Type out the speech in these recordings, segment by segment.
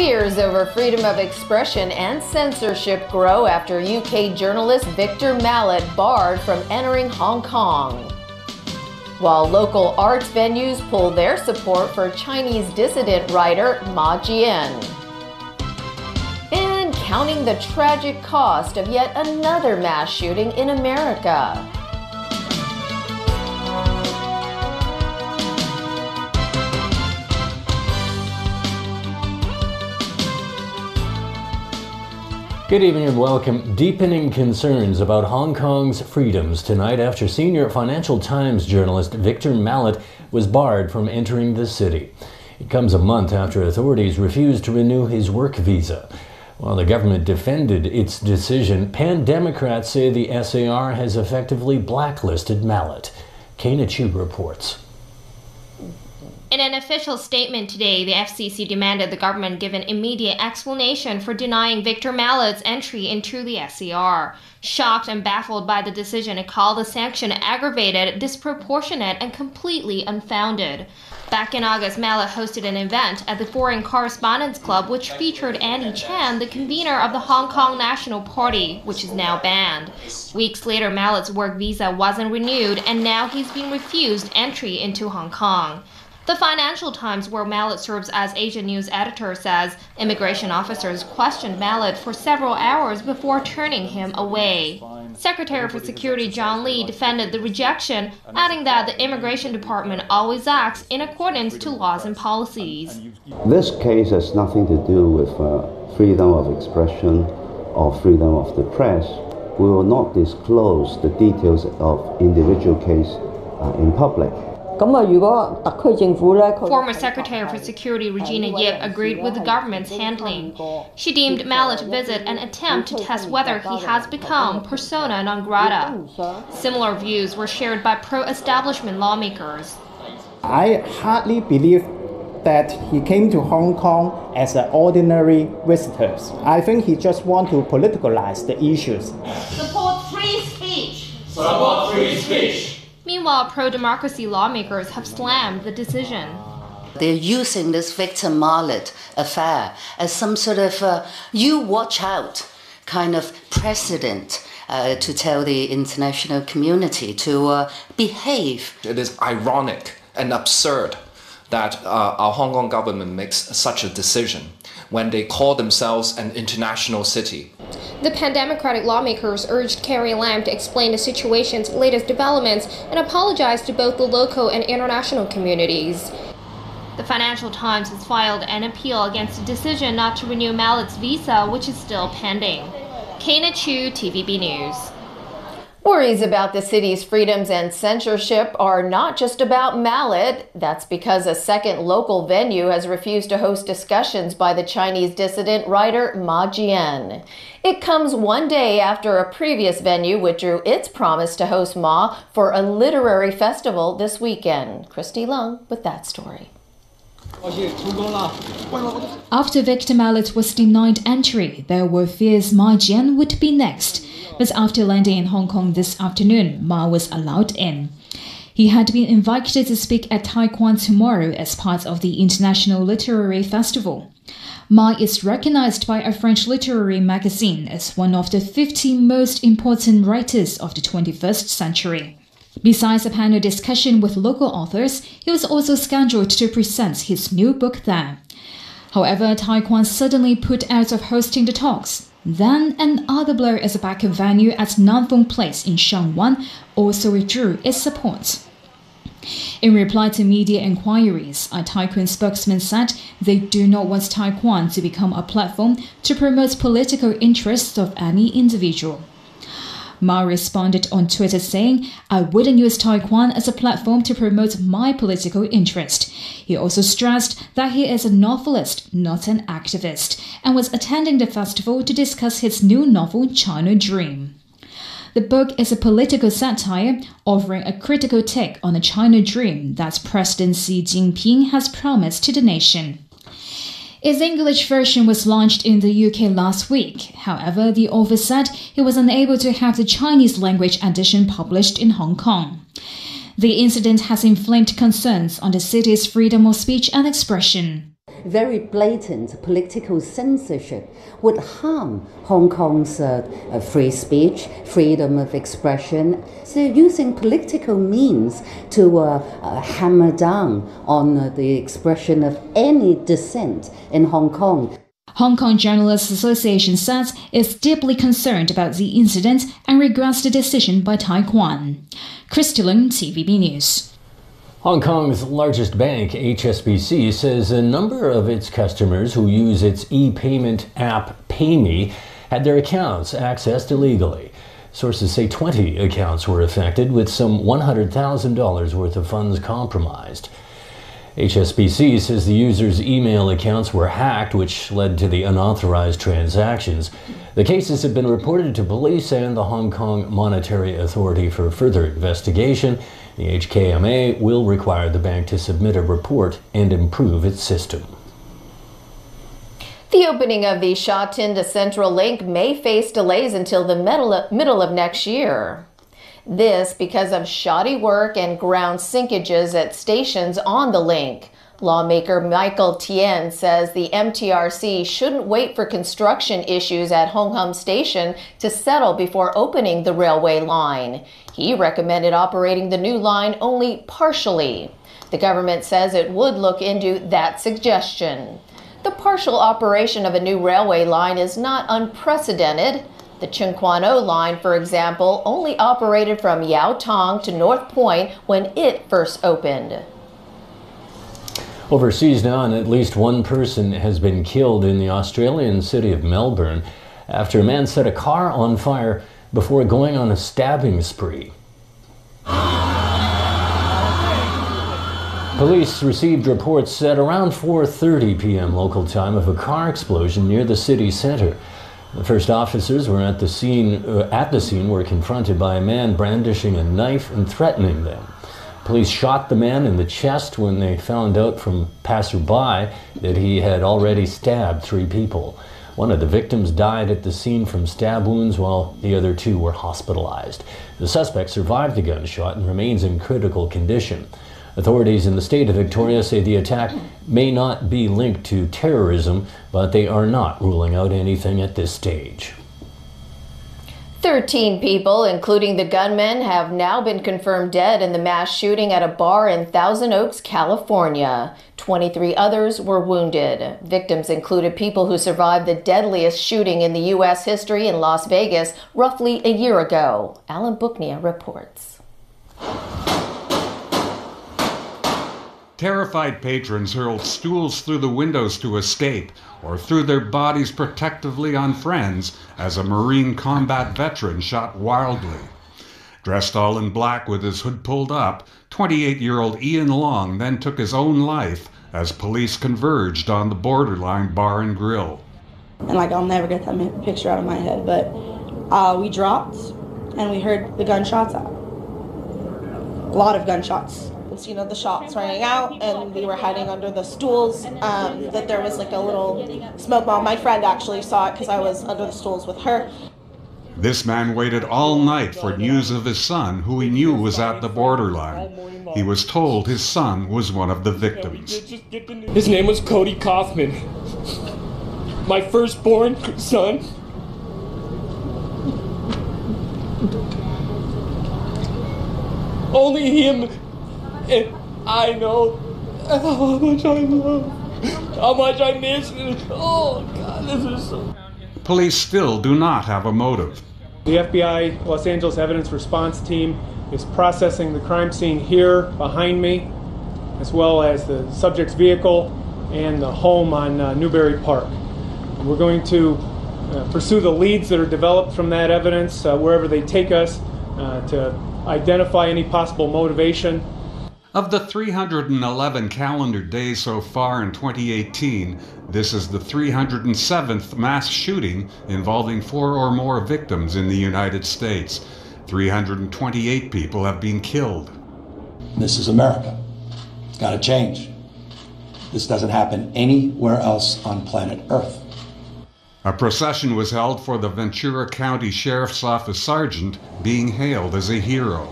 Fears over freedom of expression and censorship grow after UK journalist Victor Mallet barred from entering Hong Kong. While local arts venues pull their support for Chinese dissident writer Ma Jian. And counting the tragic cost of yet another mass shooting in America. Good evening and welcome. Deepening concerns about Hong Kong's freedoms tonight after senior Financial Times journalist Victor Mallet was barred from entering the city. It comes a month after authorities refused to renew his work visa. While the government defended its decision, Pan-Democrats say the SAR has effectively blacklisted Mallet. Kana Chu reports. In an official statement today, the FCC demanded the government give an immediate explanation for denying Victor Mallet's entry into the SAR. Shocked and baffled by the decision, it called the sanction aggravated, disproportionate, and completely unfounded. Back in August, Mallet hosted an event at the Foreign Correspondents Club which featured Andy Chan, the convener of the Hong Kong National Party, which is now banned. Weeks later, Mallet's work visa wasn't renewed, and now he's been refused entry into Hong Kong. The Financial Times, where Mallet serves as Asia News editor, says immigration officers questioned Mallet for several hours before turning him away. Secretary for Security John Lee defended the rejection, adding that the Immigration Department always acts in accordance to laws and policies. This case has nothing to do with freedom of expression or freedom of the press. We will not disclose the details of individual case in public. Former Secretary for Security Regina Yip agreed with the government's handling. She deemed Mallet's visit an attempt to test whether he has become persona non grata. Similar views were shared by pro-establishment lawmakers. I hardly believe that he came to Hong Kong as an ordinary visitor. I think he just wants to politicalize the issues. Support free speech! Support free speech! Meanwhile, pro-democracy lawmakers have slammed the decision. They're using this Victor Mallet affair as some sort of you watch out kind of precedent to tell the international community to behave. It is ironic and absurd that our Hong Kong government makes such a decision when they call themselves an international city. The Pan-Democratic lawmakers urged Carrie Lam to explain the situation's latest developments and apologize to both the local and international communities. The Financial Times has filed an appeal against the decision not to renew Mallet's visa, which is still pending. Kana Chu, TVB News. Worries about the city's freedoms and censorship are not just about Mallet. That's because a second local venue has refused to host discussions by the Chinese dissident writer Ma Jian. It comes one day after a previous venue withdrew its promise to host Ma for a literary festival this weekend. Christy Lung with that story. After Victor Mallet was denied entry, there were fears Ma Jian would be next. But after landing in Hong Kong this afternoon, Ma was allowed in. He had been invited to speak at Taikwan tomorrow as part of the International Literary Festival. Ma is recognized by a French literary magazine as one of the 50 most important writers of the 21st century. Besides a panel discussion with local authors, he was also scheduled to present his new book there. However, Taikwan suddenly put out of hosting the talks. Then, another blow as a backup venue at Nan Fung Place in Shangwan also withdrew its support. In reply to media inquiries, a Taikwan spokesman said they do not want Taikwan to become a platform to promote political interests of any individual. Ma responded on Twitter saying, "I wouldn't use Taikwan as a platform to promote my political interest." He also stressed that he is a novelist, not an activist, and was attending the festival to discuss his new novel, China Dream. The book is a political satire offering a critical take on the China Dream that President Xi Jinping has promised to the nation. Its English version was launched in the UK last week. However, the author said he was unable to have the Chinese language edition published in Hong Kong. The incident has inflamed concerns on the city's freedom of speech and expression. very blatant political censorship would harm Hong Kong's free speech, freedom of expression. So using political means to hammer down on the expression of any dissent in Hong Kong. Hong Kong Journalists Association says it's deeply concerned about the incident and regrets the decision by Tai Kwan. Christy Lung, TVB News. Hong Kong's largest bank, HSBC, says a number of its customers who use its e-payment app PayMe had their accounts accessed illegally. Sources say 20 accounts were affected, with some $100,000 worth of funds compromised. HSBC says the users' email accounts were hacked, which led to the unauthorized transactions. The cases have been reported to police and the Hong Kong Monetary Authority for further investigation. The HKMA will require the bank to submit a report and improve its system. The opening of the Sha Tin to Central Link may face delays until the middle of next year. This because of shoddy work and ground sinkages at stations on the link. Lawmaker Michael Tien says the MTRC shouldn't wait for construction issues at Hong Kong Station to settle before opening the railway line. He recommended operating the new line only partially. The government says it would look into that suggestion. The partial operation of a new railway line is not unprecedented. The Tseung Kwan O line, for example, only operated from Yau Tong to North Point when it first opened. Overseas now, and at least one person has been killed in the Australian city of Melbourne after a man set a car on fire before going on a stabbing spree. Police received reports at around 4:30 p.m. local time of a car explosion near the city centre. The first officers were at the scene were confronted by a man brandishing a knife and threatening them. Police shot the man in the chest when they found out from passerby that he had already stabbed 3 people. One of the victims died at the scene from stab wounds, while the other 2 were hospitalized. The suspect survived the gunshot and remains in critical condition. Authorities in the state of Victoria say the attack may not be linked to terrorism, but they are not ruling out anything at this stage. 13 people, including the gunman, have now been confirmed dead in the mass shooting at a bar in Thousand Oaks, California. 23 others were wounded. Victims included people who survived the deadliest shooting in the U.S. history in Las Vegas roughly a year ago. Alan Booknia reports. Terrified patrons hurled stools through the windows to escape, or threw their bodies protectively on friends as a Marine combat veteran shot wildly. Dressed all in black with his hood pulled up, 28-year-old Ian Long then took his own life as police converged on the Borderline Bar and Grill. And I'll never get that picture out of my head, but we dropped and we heard the gunshots out. A lot of gunshots. The shots rang out, and we were hiding under the stools. That there was a little smoke bomb. My friend actually saw it because I was under the stools with her. This man waited all night for news of his son, who he knew was at the borderline. He was told his son was one of the victims. His name was Cody Kaufman, my firstborn son. Only him and I know how much I love, how much I miss. Oh, God, this is so... Police still do not have a motive. The FBI Los Angeles Evidence Response Team is processing the crime scene here behind me, as well as the subject's vehicle and the home on Newbury Park. And we're going to pursue the leads that are developed from that evidence wherever they take us to identify any possible motivation. Of the 311 calendar days so far in 2018, this is the 307th mass shooting involving 4 or more victims in the United States. 328 people have been killed. This is America. It's got to change. This doesn't happen anywhere else on planet Earth. A procession was held for the Ventura County Sheriff's Office sergeant being hailed as a hero.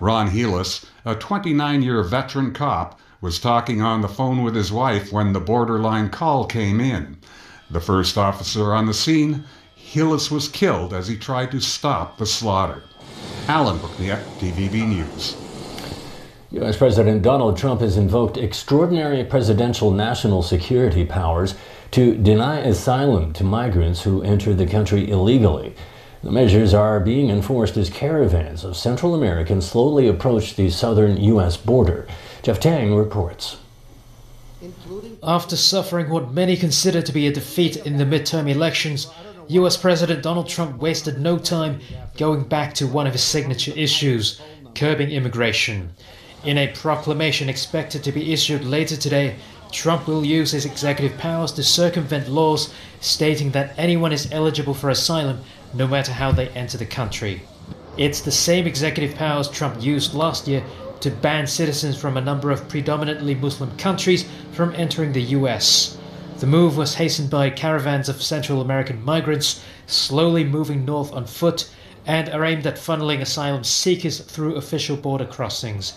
Ron Helis, a 29-year veteran cop, was talking on the phone with his wife when the borderline call came in. The first officer on the scene, Hillis was killed as he tried to stop the slaughter. Alan Bookniak, TVB News. U.S. President Donald Trump has invoked extraordinary presidential national security powers to deny asylum to migrants who enter the country illegally. The measures are being enforced as caravans of Central Americans slowly approach the southern U.S. border. Jeff Tang reports. After suffering what many consider to be a defeat in the midterm elections, U.S. President Donald Trump wasted no time going back to one of his signature issues, curbing immigration. In a proclamation expected to be issued later today, Trump will use his executive powers to circumvent laws stating that anyone is eligible for asylum no matter how they enter the country. It's the same executive powers Trump used last year to ban citizens from a number of predominantly Muslim countries from entering the US. The move was hastened by caravans of Central American migrants slowly moving north on foot and are aimed at funneling asylum seekers through official border crossings.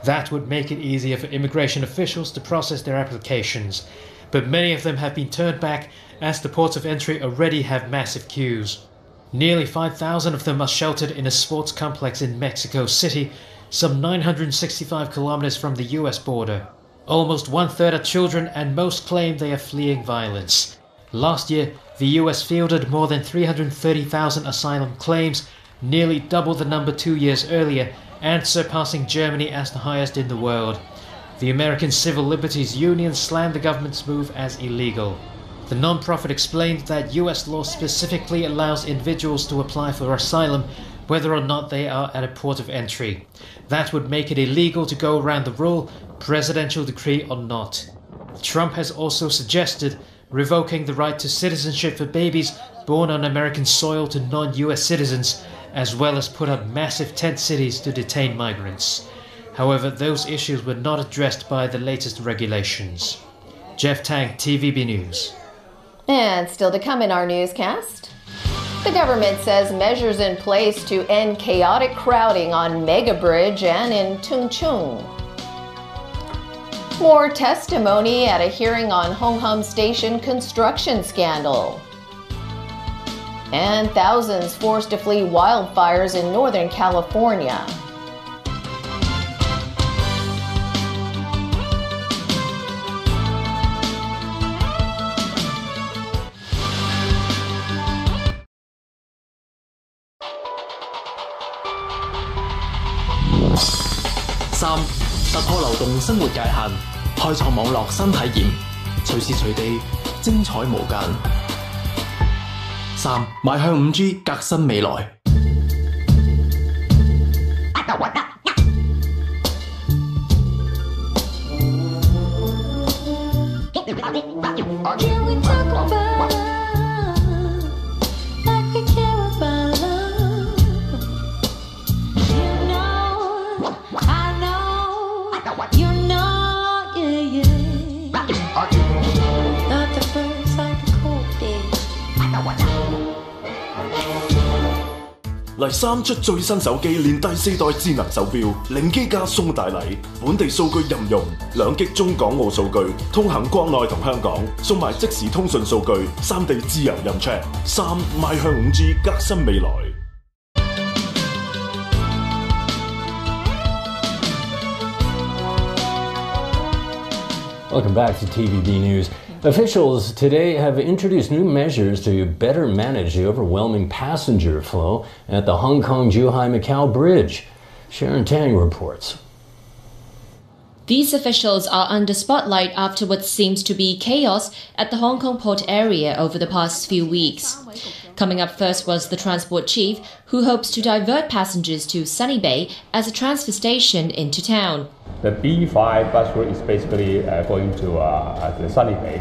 That would make it easier for immigration officials to process their applications, but many of them have been turned back as the ports of entry already have massive queues. Nearly 5,000 of them are sheltered in a sports complex in Mexico City, some 965 kilometers from the US border. Almost one-third are children and most claim they are fleeing violence. Last year, the US fielded more than 330,000 asylum claims, nearly double the number 2 years earlier, and surpassing Germany as the highest in the world. The American Civil Liberties Union slammed the government's move as illegal. The non-profit explained that US law specifically allows individuals to apply for asylum whether or not they are at a port of entry. That would make it illegal to go around the rule, presidential decree or not. Trump has also suggested revoking the right to citizenship for babies born on American soil to non-US citizens, as well as put up massive tent cities to detain migrants. However, those issues were not addressed by the latest regulations. Jeff Tang, TVB News. And still to come in our newscast, the government says measures in place to end chaotic crowding on Mega Bridge and in Tung Chung. More testimony at a hearing on Hong Kong Station construction scandal. And thousands forced to flee wildfires in Northern California.三、突破流動生活界限，開創網絡新體驗，隨時隨地精彩無間。三、邁向5G革新未來。嚟3出最新手機，連第4代智能手錶，零機價送大禮，本地數據任用，2G 中港澳數據，通行國內同香港，送埋即時通訊數據，3地自由任 check。3邁向5G，革新未來。Welcome back to TVB News. Officials today have introduced new measures to better manage the overwhelming passenger flow at the Hong Kong-Zhuhai-Macau Bridge. Sharon Tang reports. These officials are under spotlight after what seems to be chaos at the Hong Kong port area over the past few weeks. Coming up first was the transport chief, who hopes to divert passengers to Sunny Bay as a transfer station into town. The B5 bus route is basically going to the Sunny Bay,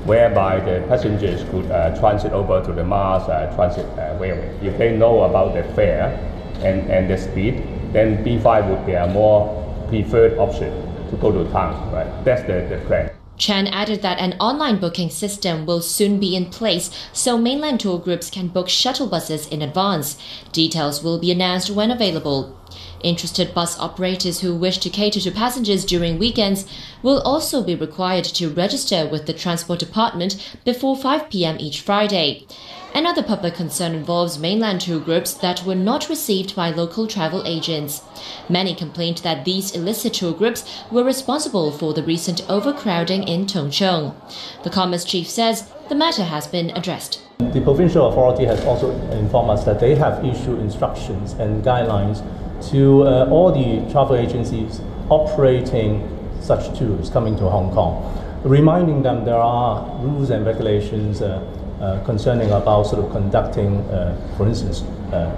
whereby the passengers could transit over to the Mars Transit Railway. If they know about the fare and the speed, then B5 would be a more preferred option to go to town. Right? That's the plan. Chan added that an online booking system will soon be in place so mainland tour groups can book shuttle buses in advance. Details will be announced when available. Interested bus operators who wish to cater to passengers during weekends will also be required to register with the Transport Department before 5 p.m. each Friday. Another public concern involves mainland tour groups that were not received by local travel agents. Many complained that these illicit tour groups were responsible for the recent overcrowding in Tongcheng. The Commerce Chief says the matter has been addressed. The provincial authority has also informed us that they have issued instructions and guidelines to all the travel agencies operating such tours coming to Hong Kong, reminding them there are rules and regulations concerning about sort of conducting, for instance,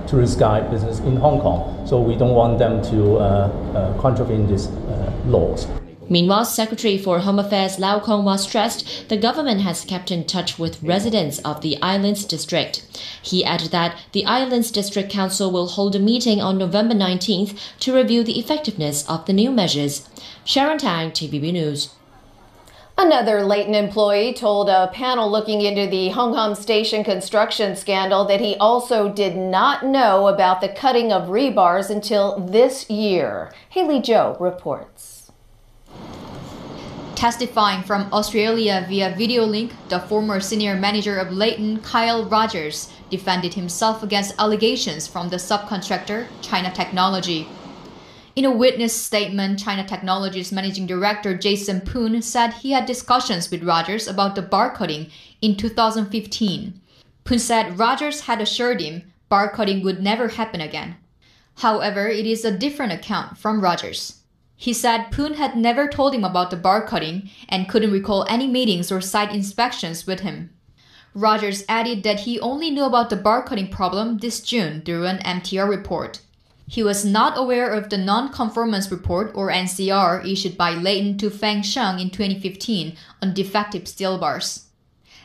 tourist guide business in Hong Kong. So we don't want them to contravene these laws. Meanwhile, Secretary for Home Affairs Lau Kong-wah stressed the government has kept in touch with residents of the Islands District. He added that the Islands District Council will hold a meeting on November 19th to review the effectiveness of the new measures. Sharon Tang, TVB News. Another Leighton employee told a panel looking into the Hong Kong station construction scandal that he also did not know about the cutting of rebars until this year. Haley Zhou reports. Testifying from Australia via video link, the former senior manager of Leighton, Kyle Rogers, defended himself against allegations from the subcontractor, China Technology. In a witness statement, China Technology's managing director Jason Poon said he had discussions with Rogers about the bar cutting in 2015. Poon said Rogers had assured him bar cutting would never happen again. However, it is a different account from Rogers. He said Poon had never told him about the bar cutting and couldn't recall any meetings or site inspections with him. Rogers added that he only knew about the bar cutting problem this June through an MTR report. He was not aware of the non-conformance report or NCR issued by Leighton to Feng Sheng in 2015 on defective steel bars.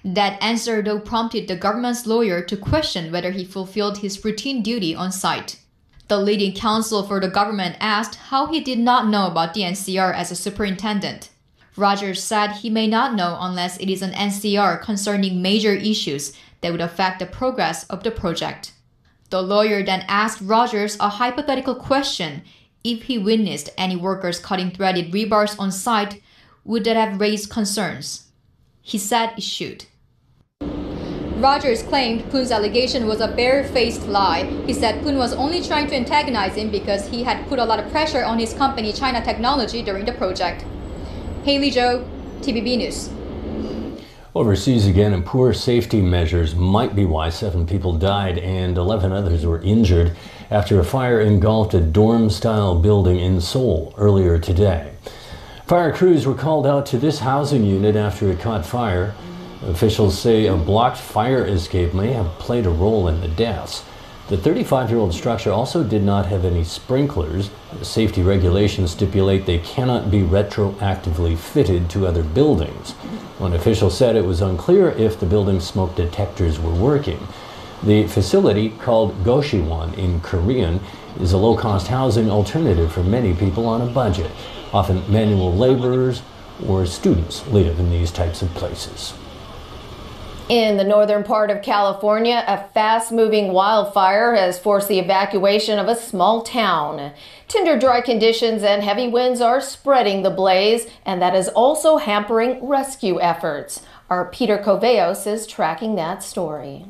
That answer though prompted the government's lawyer to question whether he fulfilled his routine duty on site. The leading counsel for the government asked how he did not know about the NCR as a superintendent. Rogers said he may not know unless it is an NCR concerning major issues that would affect the progress of the project. The lawyer then asked Rogers a hypothetical question: if he witnessed any workers cutting threaded rebars on site, would that have raised concerns? He said it should. Rogers claimed Poon's allegation was a bare-faced lie. He said Poon was only trying to antagonize him because he had put a lot of pressure on his company China Technology during the project. Haley Zhou, TVB News. Overseas again, and poor safety measures might be why 7 people died and 11 others were injured after a fire engulfed a dorm-style building in Seoul earlier today. Fire crews were called out to this housing unit after it caught fire. Officials say a blocked fire escape may have played a role in the deaths. The 35-year-old structure also did not have any sprinklers. Safety regulations stipulate they cannot be retroactively fitted to other buildings. One official said it was unclear if the building's smoke detectors were working. The facility, called Goshiwon in Korean, is a low-cost housing alternative for many people on a budget. Often manual laborers or students live in these types of places. In the northern part of California, a fast-moving wildfire has forced the evacuation of a small town. Tinder dry conditions and heavy winds are spreading the blaze, and that is also hampering rescue efforts. Our Peter Coveos is tracking that story.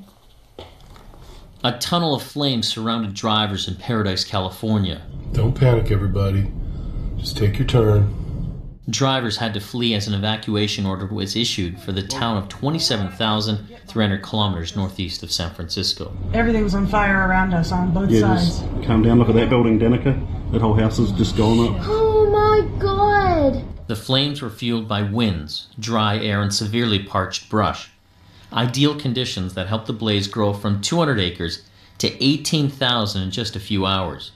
A tunnel of flames surrounded drivers in Paradise, California. Don't panic, everybody. Just take your turn. Drivers had to flee as an evacuation order was issued for the town of 27,300 kilometers northeast of San Francisco. Everything was on fire around us on both sides. Just calm down. Look at that building, Danica. That whole house is just going up. Oh my God! The flames were fueled by winds, dry air, and severely parched brush. Ideal conditions that helped the blaze grow from 200 acres to 18,000 in just a few hours.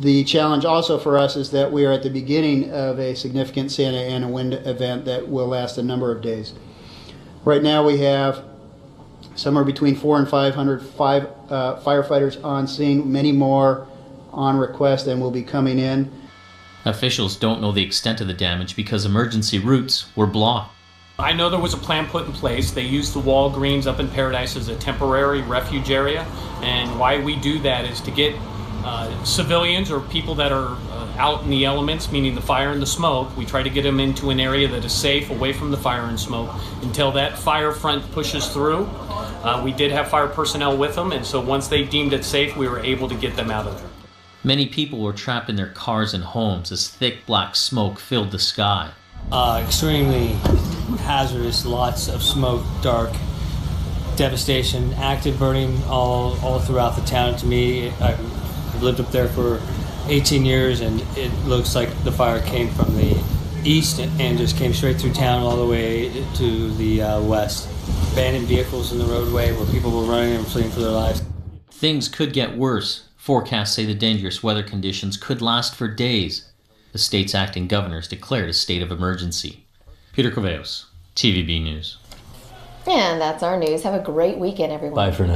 The challenge also for us is that we are at the beginning of a significant Santa Ana wind event that will last a number of days. Right now we have somewhere between 400 and 500 firefighters on scene, many more on request and will be coming in. Officials don't know the extent of the damage because emergency routes were blocked. I know there was a plan put in place. They used the Walgreens up in Paradise as a temporary refuge area, and why we do that is to get civilians or people that are out in the elements, meaning the fire and the smoke. We try to get them into an area that is safe, away from the fire and smoke, until that fire front pushes through. We did have fire personnel with them, and so once they deemed it safe, we were able to get them out of there. Many people were trapped in their cars and homes as thick black smoke filled the sky. Extremely hazardous, lots of smoke, dark, devastation, active burning all throughout the town. To me, I've lived up there for 18 years, and it looks like the fire came from the east and just came straight through town all the way to the west. Abandoned vehicles in the roadway where people were running and fleeing for their lives. Things could get worse. Forecasts say the dangerous weather conditions could last for days. The state's acting governors declared a state of emergency. Peter Corveos, TVB News. And that's our news. Have a great weekend, everyone. Bye for now.